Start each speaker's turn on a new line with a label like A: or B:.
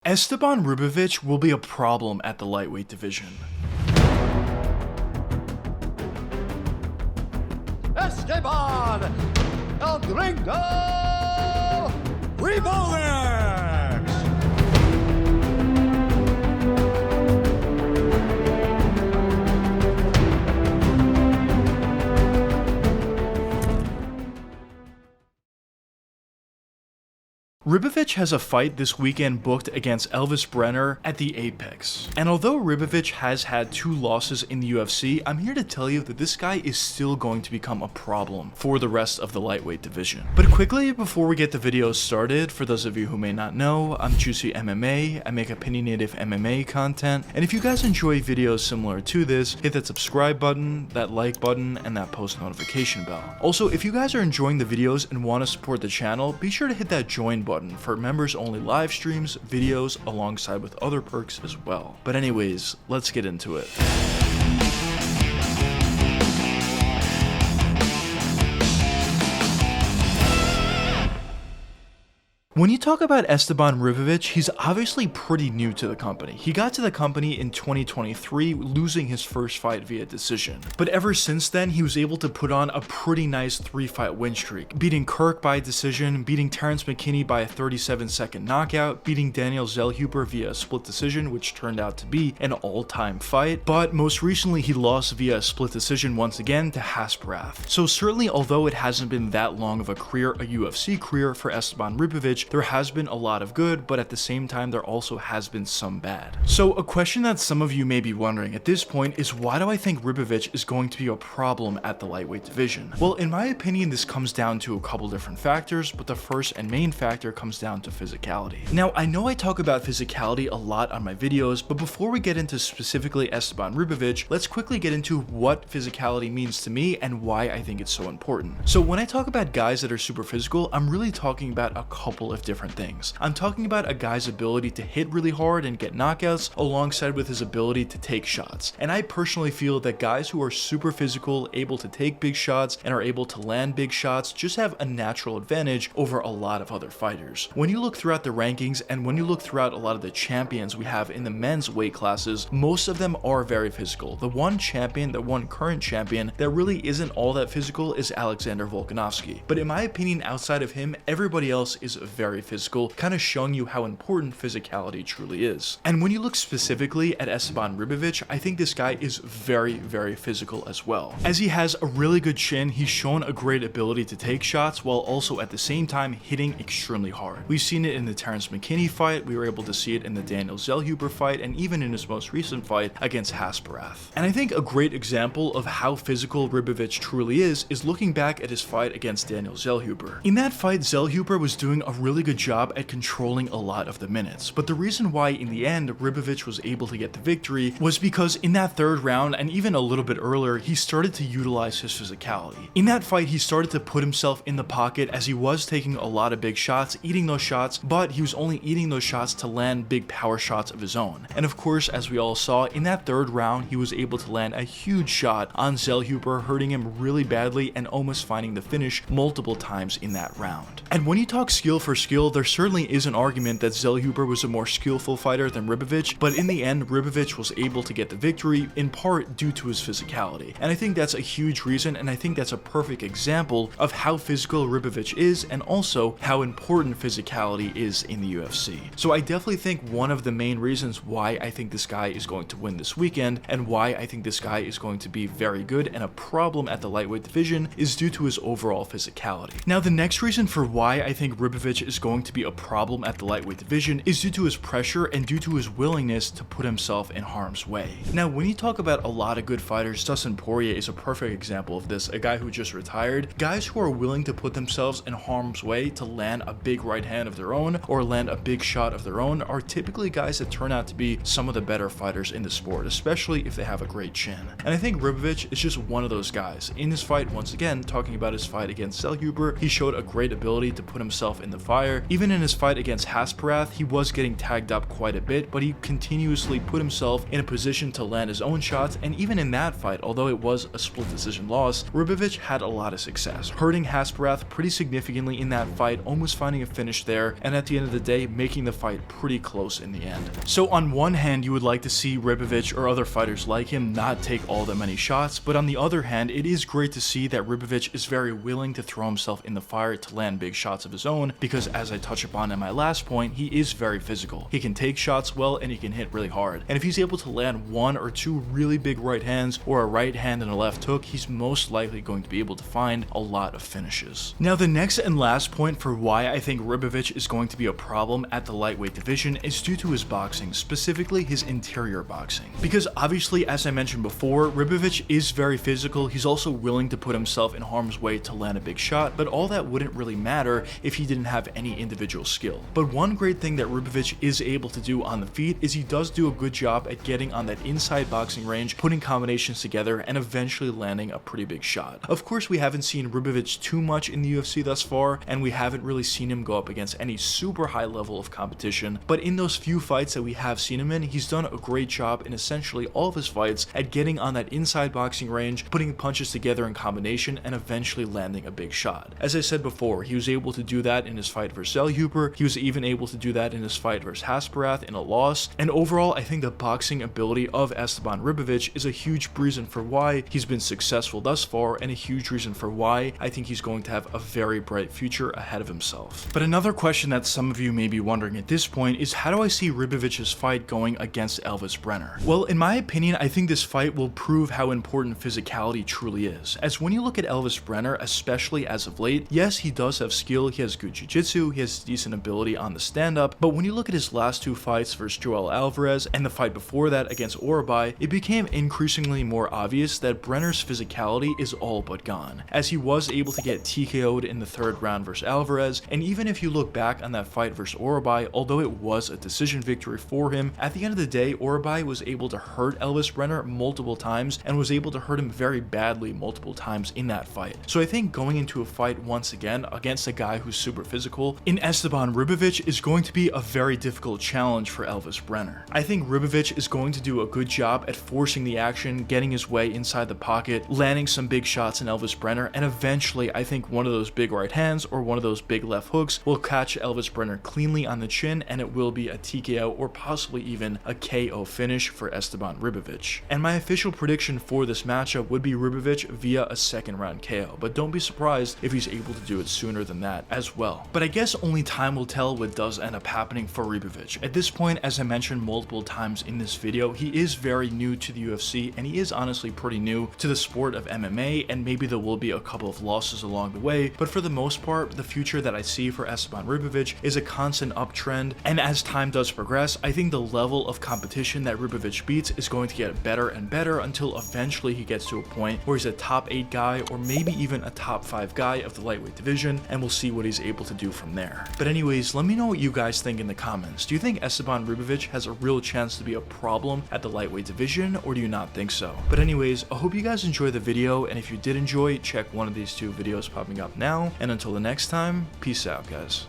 A: Esteban Ribovics will be a problem at the lightweight division.
B: Esteban El Gringo Ribovics!
A: Ribovics has a fight this weekend booked against Elves Brener at the Apex. And although Ribovics has had 2 losses in the UFC, I'm here to tell you that this guy is still going to become a problem for the rest of the lightweight division. But quickly, before we get the video started, for those of you who may not know, I'm JuicyMMA. I make opinionative MMA content. And if you guys enjoy videos similar to this, hit that subscribe button, that like button, and that post notification bell. Also, if you guys are enjoying the videos and want to support the channel, be sure to hit that join button for members only live streams, videos, alongside with other perks as well. But anyways, let's get into it. When you talk about Esteban Ribovics, he's obviously pretty new to the company. He got to the company in 2023, losing his first fight via decision. But ever since then, he was able to put on a pretty nice 3-fight win streak, beating Kirk by decision, beating Terrence McKinney by a 37-second knockout, beating Daniel Zellhuber via a split decision, which turned out to be an all-time fight. But most recently, he lost via a split decision once again to Hasbarath. So certainly, although it hasn't been that long of a career, a UFC career for Esteban Ribovics, there has been a lot of good, but at the same time, there also has been some bad. So a question that some of you may be wondering at this point is, why do I think Ribovics is going to be a problem at the lightweight division? Well, in my opinion, this comes down to a couple different factors, but the first and main factor comes down to physicality. Now, I know I talk about physicality a lot on my videos, but before we get into specifically Esteban Ribovics, let's quickly get into what physicality means to me and why I think it's so important. So when I talk about guys that are super physical, I'm really talking about a couple of different things. I'm talking about a guy's ability to hit really hard and get knockouts alongside with his ability to take shots. And I personally feel that guys who are super physical, able to take big shots and are able to land big shots just have a natural advantage over a lot of other fighters. When you look throughout the rankings and when you look throughout a lot of the champions we have in the men's weight classes, most of them are very physical. The one current champion that really isn't all that physical is Alexander Volkanovski. But in my opinion, outside of him, everybody else is very physical, kind of showing you how important physicality truly is. And when you look specifically at Esteban Ribovics, I think this guy is very, very physical as well. As he has a really good chin, he's shown a great ability to take shots while also at the same time hitting extremely hard. We've seen it in the Terrence McKinney fight, we were able to see it in the Daniel Zellhuber fight, and even in his most recent fight against Hasbarath. And I think a great example of how physical Ribovics truly is looking back at his fight against Daniel Zellhuber. In that fight, Zellhuber was doing a really good job at controlling a lot of the minutes, but the reason why in the end Ribovics was able to get the victory was because in that 3rd round and even a little bit earlier, he started to utilize his physicality. In that fight, he started to put himself in the pocket as he was taking a lot of big shots, eating those shots, but he was only eating those shots to land big power shots of his own. And of course, as we all saw, in that 3rd round, he was able to land a huge shot on Zellhuber, hurting him really badly and almost finding the finish multiple times in that round. And when you talk skill for skill, there certainly is an argument that Zellhuber was a more skillful fighter than Ribovics, but in the end, Ribovics was able to get the victory in part due to his physicality. And I think that's a huge reason, and I think that's a perfect example of how physical Ribovics is and also how important physicality is in the UFC. So I definitely think one of the main reasons why I think this guy is going to win this weekend and why I think this guy is going to be very good and a problem at the lightweight division is due to his overall physicality. Now, the next reason for why I think Ribovics is going to be a problem at the lightweight division is due to his pressure and due to his willingness to put himself in harm's way. Now, when you talk about a lot of good fighters, Dustin Poirier is a perfect example of this, a guy who just retired. Guys who are willing to put themselves in harm's way to land a big right hand of their own or land a big shot of their own are typically guys that turn out to be some of the better fighters in the sport, especially if they have a great chin. And I think Ribovics is just one of those guys. In this fight, once again, talking about his fight against Zellhuber, he showed a great ability to put himself in the fight fire. Even in his fight against Hasparath, he was getting tagged up quite a bit, but he continuously put himself in a position to land his own shots, and even in that fight, although it was a split decision loss, Ribovics had a lot of success, hurting Hasparath pretty significantly in that fight, almost finding a finish there, and at the end of the day, making the fight pretty close in the end. So on one hand, you would like to see Ribovics or other fighters like him not take all that many shots, but on the other hand, it is great to see that Ribovics is very willing to throw himself in the fire to land big shots of his own, because as I touched upon in my last point, he is very physical. He can take shots well and he can hit really hard. And if he's able to land one or two really big right hands or a right hand and a left hook, he's most likely going to be able to find a lot of finishes. Now the next and last point for why I think Ribovics is going to be a problem at the lightweight division is due to his boxing, specifically his interior boxing. Because obviously, as I mentioned before, Ribovics is very physical. He's also willing to put himself in harm's way to land a big shot, but all that wouldn't really matter if he didn't have any individual skill. But one great thing that Ribovics is able to do on the feet is he does do a good job at getting on that inside boxing range, putting combinations together, and eventually landing a pretty big shot. Of course, we haven't seen Ribovics too much in the UFC thus far, and we haven't really seen him go up against any super high level of competition, but in those few fights that we have seen him in, he's done a great job in essentially all of his fights at getting on that inside boxing range, putting punches together in combination, and eventually landing a big shot. As I said before, he was able to do that in his fight versus Huber. He was even able to do that in his fight versus Hasparath in a loss, and overall, I think the boxing ability of Esteban Ribovics is a huge reason for why he's been successful thus far, and a huge reason for why I think he's going to have a very bright future ahead of himself. But another question that some of you may be wondering at this point is, how do I see Ribovics' fight going against Elves Brener? Well, in my opinion, I think this fight will prove how important physicality truly is. As when you look at Elves Brener, especially as of late, yes, he does have skill, he has good jiu-jitsu, he has decent ability on the stand-up, but when you look at his last two fights versus Joel Alvarez and the fight before that against Orobai, it became increasingly more obvious that Brener's physicality is all but gone, as he was able to get TKO'd in the third round versus Alvarez, and even if you look back on that fight versus Orobai, although it was a decision victory for him, at the end of the day, Orobai was able to hurt Elves Brener multiple times and was able to hurt him very badly multiple times in that fight. So I think going into a fight once again against a guy who's super physical in Esteban Ribovics is going to be a very difficult challenge for Elves Brener. I think Ribovics is going to do a good job at forcing the action, getting his way inside the pocket, landing some big shots in Elves Brener, and eventually I think one of those big right hands or one of those big left hooks will catch Elves Brener cleanly on the chin, and it will be a TKO or possibly even a KO finish for Esteban Ribovics. And my official prediction for this matchup would be Ribovics via a second round KO, but don't be surprised if he's able to do it sooner than that as well. But I guess only time will tell what does end up happening for Ribovics. At this point, as I mentioned multiple times in this video, he is very new to the UFC, and he is honestly pretty new to the sport of MMA, and maybe there will be a couple of losses along the way, but for the most part, the future that I see for Esteban Ribovics is a constant uptrend, and as time does progress, I think the level of competition that Ribovics beats is going to get better and better until eventually he gets to a point where he's a top 8 guy or maybe even a top 5 guy of the lightweight division, and we'll see what he's able to do from there. But anyways, let me know what you guys think in the comments. Do you think Esteban Ribovics has a real chance to be a problem at the lightweight division, or do you not think so? But anyways, I hope you guys enjoyed the video, and if you did enjoy, check one of these two videos popping up now, and until the next time, peace out, guys.